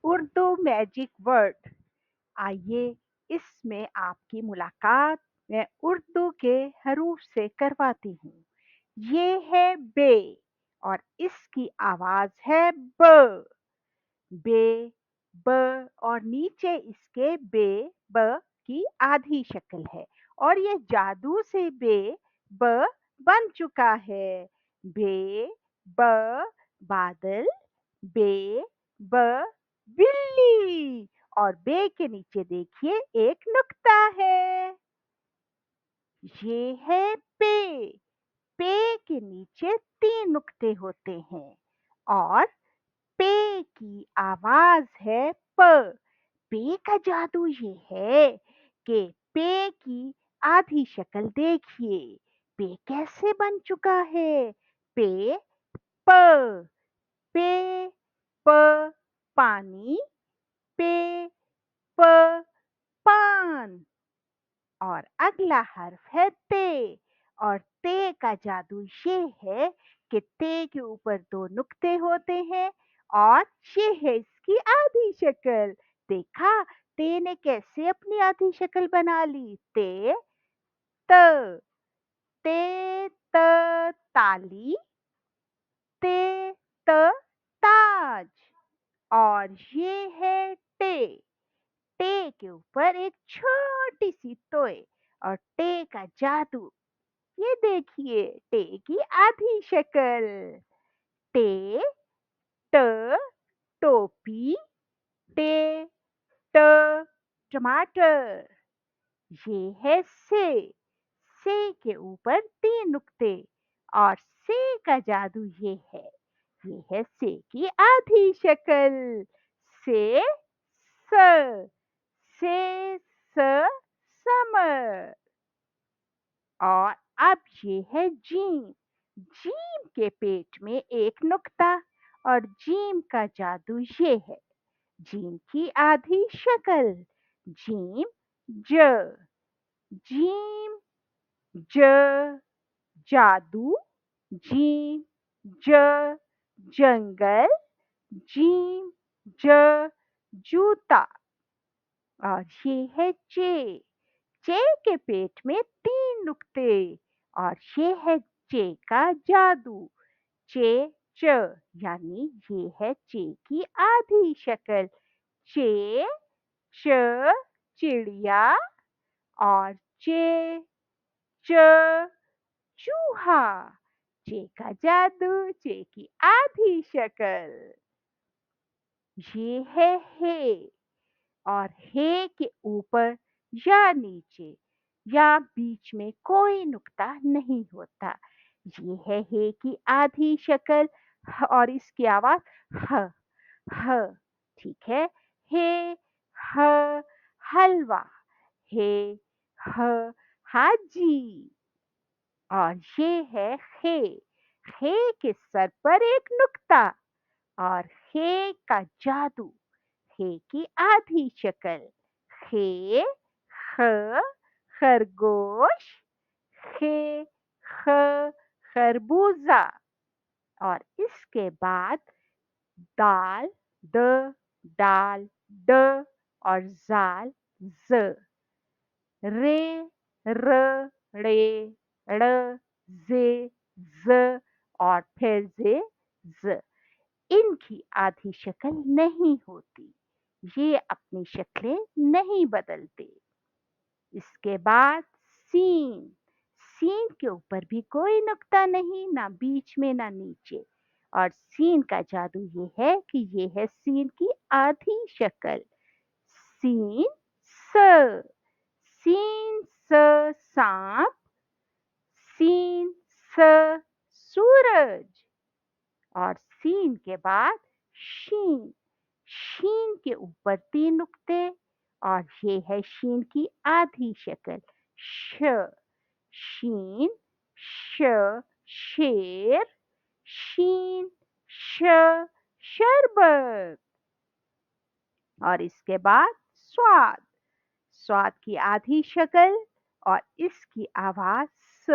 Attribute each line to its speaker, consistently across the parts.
Speaker 1: Urdu magic word. آئیے اس میں آپ کی ملاقات میں اردو کے حروف سے کرواتی ہوں. یہ ہے بے اور اس کی آواز ہے ب. بے ب اور نیچے اس کے بے ب کی آدھی شکل ہے اور یہ جادو سے بے ب بن چکا ہے. بے ب بادل، بے ب بلی اور بے کے نیچے دیکھیے ایک نقطہ ہے. یہ ہے پے. پے کے نیچے 3 نقطے ہوتے ہیں اور پے کی آواز ہے پ. پے کا جادو یہ ہے کہ پے کی آدھی شکل دیکھیے. پے کیسے بن چکا ہے؟ پے پ. پے پ پانی، پے پ پان. اور اگلا حرف ہے تے اور تے کا جادو یہ ہے کہ تے کے اوپر 2 نقطے ہوتے ہیں اور یہ ہے اس کی آدھی شکل. دیکھا تے نے کیسے اپنی آدھی شکل بنا لی. تے ت. تے ت تالی، تے ت تاج. اور یہ ہے ٹے. ٹے کے اوپر ایک چھوٹی سی توئے اور ٹے کا جادو. یہ دیکھیے ٹے کی آدھی شکل. ٹے ٹ ٹوپی، ٹے ٹ ٹماٹر. یہ ہے سے. سے کے اوپر 3 نقطے اور سے کا جادو یہ ہے. یہ ہے سے کی آدھی شکل. سے س. سے س سمر. اور اب یہ ہے جیم. جیم کے پیٹ میں ایک نقطہ اور جیم کا جادو یہ ہے. جیم کی آدھی شکل. جیم ج. جیم ج جادو. جیم ج جنگل. جیم ج جوتا. اور یہ ہے چے. چے کے پیٹ میں 3 نقطے اور یہ ہے چے کا جادو. چے چ یعنی یہ ہے چے کی آدھی شکل. چے چ چڑیا اور چے چ چوہا. چے کا جادو، چے کی آدھی شکل. یہ ہے اور ہے کے اوپر یا نیچے یا بیچ میں کوئی نقطہ نہیں ہوتا. یہ ہے کی آدھی شکل اور اس کی آواز ہ. ہ ٹھیک ہے. ہے ہ حلوہ. ہے ہ حاجی. اور یہ ہے خے. خے کے سر پر ایک نقطہ اور خے کا جادو. خے کی آدھی شکل. خے خ خرگوش. خے خ خربوزہ. اور اس کے بعد دال د، ڈال ڈ اور زال ز. رے ر ڑے ڑ زے ز اور پھر زے ز. ان کی آدھی شکل نہیں ہوتی. یہ اپنی شکلیں نہیں بدلتے. اس کے بعد سین. سین کے اوپر بھی کوئی نقطہ نہیں، نہ بیچ میں نہ نیچے. اور سین کا جادو یہ ہے کہ یہ ہے سین کی آدھی شکل. سین س. سین س سانپ. سین س سورج. اور سین کے بعد شین. شین کے اوپر 3 نقطے اور یہ ہے شین کی آدھی شکل. ش. شین ش شیر. شین ش شربت. اور اس کے بعد سواد. سواد کی آدھی شکل اور اس کی آواز س.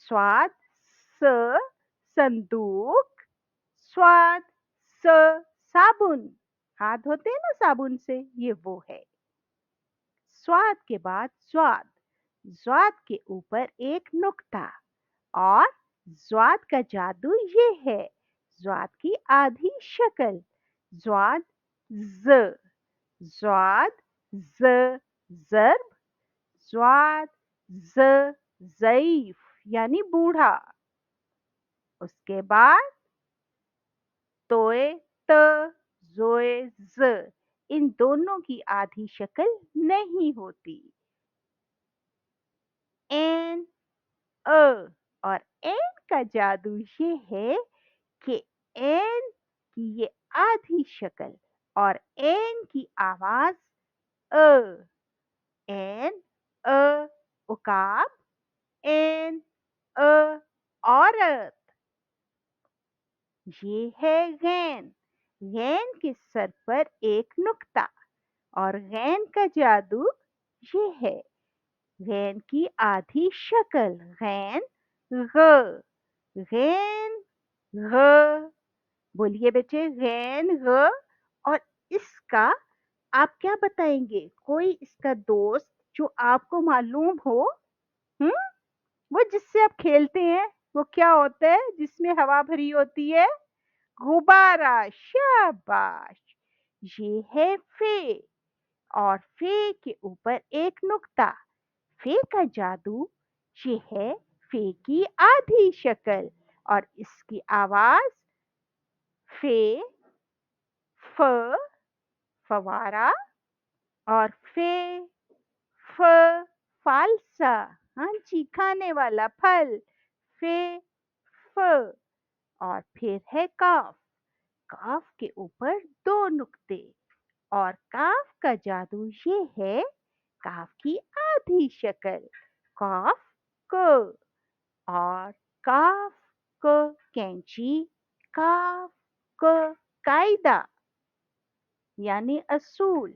Speaker 1: سواد س صندوق. سواد س صابن. हाथ धोते हैं ना साबुन से, ये वो है। स्वाद के बाद स्वाद, स्वाद के ऊपर एक नुक्ता, और स्वाद का जादू ये है, स्वाद की आधी शक्ल, स्वाद ज, स्वाद ज ज़र्ब, स्वाद ज ज़ईफ यानी बूढ़ा। उसके बाद तोए त, जोए ज, इन दोनों की आधी शक्ल नहीं होती। एन अ, और एन का जादू ये है कि एन की ये आधी शक्ल और एन की आवाज अ, एन अ उकाब, एन अ औरत। ये है गैन, गैन के सर पर एक नुक्ता, और गैन का जादू ये है, गैन की आधी शक्ल, गैन ग, गैन ग। बोलिए बेटे, गैन ग। और इसका आप क्या बताएंगे? कोई इसका दोस्त जो आपको मालूम हो? हम्म, वो जिससे आप खेलते हैं, वो क्या होता है जिसमें हवा भरी होती है? गुब्बारा। शाबाश। ये है फे, और फे के ऊपर एक नुक्ता। फे का जादू ये है, फे की आधी शक्ल, और इसकी आवाज फे, फ, फवारा, और फे, फ, फालसा। हाँ जी, खाने वाला फल, फे, फ। और फिर है काफ, काफ के ऊपर दो नुक्ते, और काफ का जादू ये है, काफ की आधी शक्ल, काफ क, और काफ क कैंची, काफ क कायदा यानी असूल,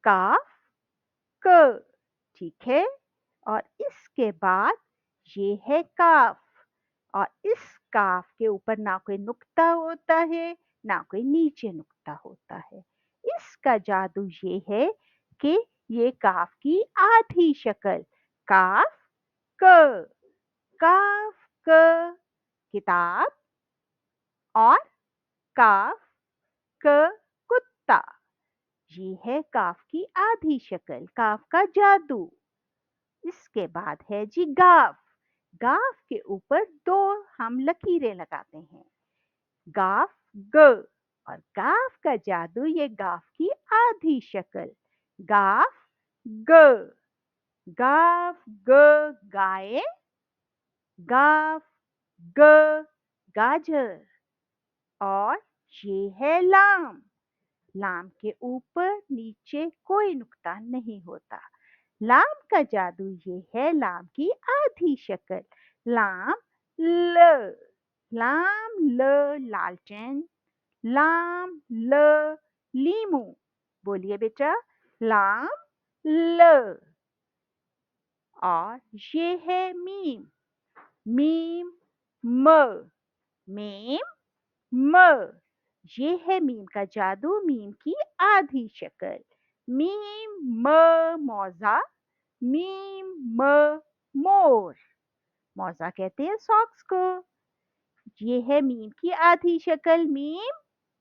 Speaker 1: काफ क। ठीक है। और इसके बाद ये है काफ, और इस काफ के ऊपर ना कोई नुक्ता होता है, ना कोई नीचे नुक्ता होता है। इसका जादू ये है कि ये काफ की आधी शक्ल, काफ क, काफ क किताब, और काफ क कुत्ता। ये है काफ की आधी शक्ल, काफ का जादू। इसके बाद है जी गाफ, गाफ के ऊपर दो हम लकीरें लगाते हैं, गाफ ग, और गाफ का जादू ये गाफ की आधी शक्ल, गाफ ग, गाफ ग गाय, गाफ ग गाजर। और ये है लाम, लाम के ऊपर नीचे कोई नुक्ता नहीं होता। लाम का जादू ये है, लाम की आधी शक्ल, लाम ल, लाम ल लालटेन, लाम ल लीमू। बोलिए बेटा, लाम ल। और ये है मीम, मीम म, मीम म। ये है मीम का जादू, मीम की आधी शक्ल, मीम म मौजा, मीम म मोर। मौजा कहते हैं सॉक्स को। ये है मीम की आधी शक्ल, मीम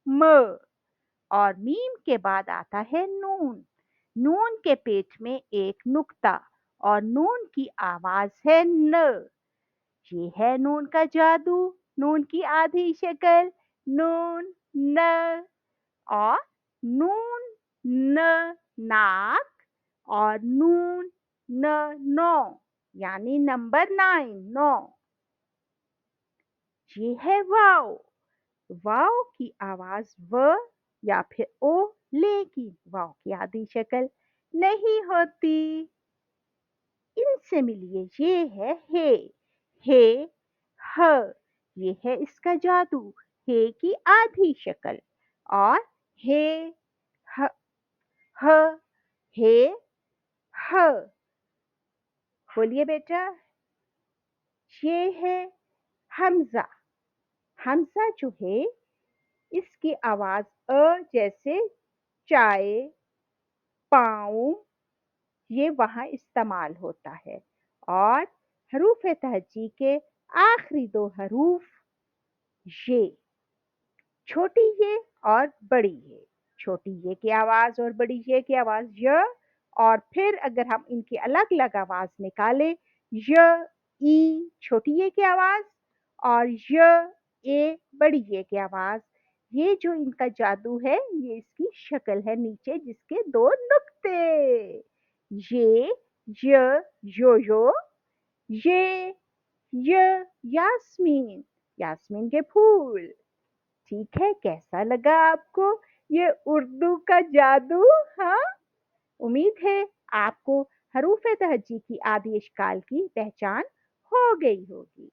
Speaker 1: म। और मीम के बाद आता है नून, नून के पेट में एक नुक्ता, और नून की आवाज है न। ये है नून का जादू, नून की आधी शक्ल, नून न। और नून न नाक, और नून न नौ यानी नंबर 9, 9। ये है वाव, वाव की आवाज व या फिर ओ, लेकिन वाव की आधी शक्ल नहीं होती। इनसे मिलिए, ये है हे, ह। ये है इसका जादू, हे की आधी शक्ल, और हे, ह, ह, हे, ह। बोलिए बेटा, ये है हमजा, हमजा जो है इसकी आवाज जैसे चाय, पाँव, ये वहाँ इस्तेमाल होता है। और हरूफ तहज्जी के आखिरी दो हरूफ ये, छोटी ये और बड़ी ये। छोटी ये की आवाज और बड़ी ये की आवाज य, और फिर अगर हम इनकी अलग अलग आवाज निकालें, य, ई छोटी ये की आवाज और य, ए बड़ी ये की आवाज। ये जो इनका जादू है, ये इसकी शक्ल है नीचे जिसके दो नुक्ते। ये य, यो, ये य, यास्मीन, यास्मीन के फूल। ठीक है, कैसा लगा आपको ये उर्दू का जादू? हाँ, उम्मीद है आपको हरूफ तहज्जी की आदि इश्काल की पहचान हो गई होगी।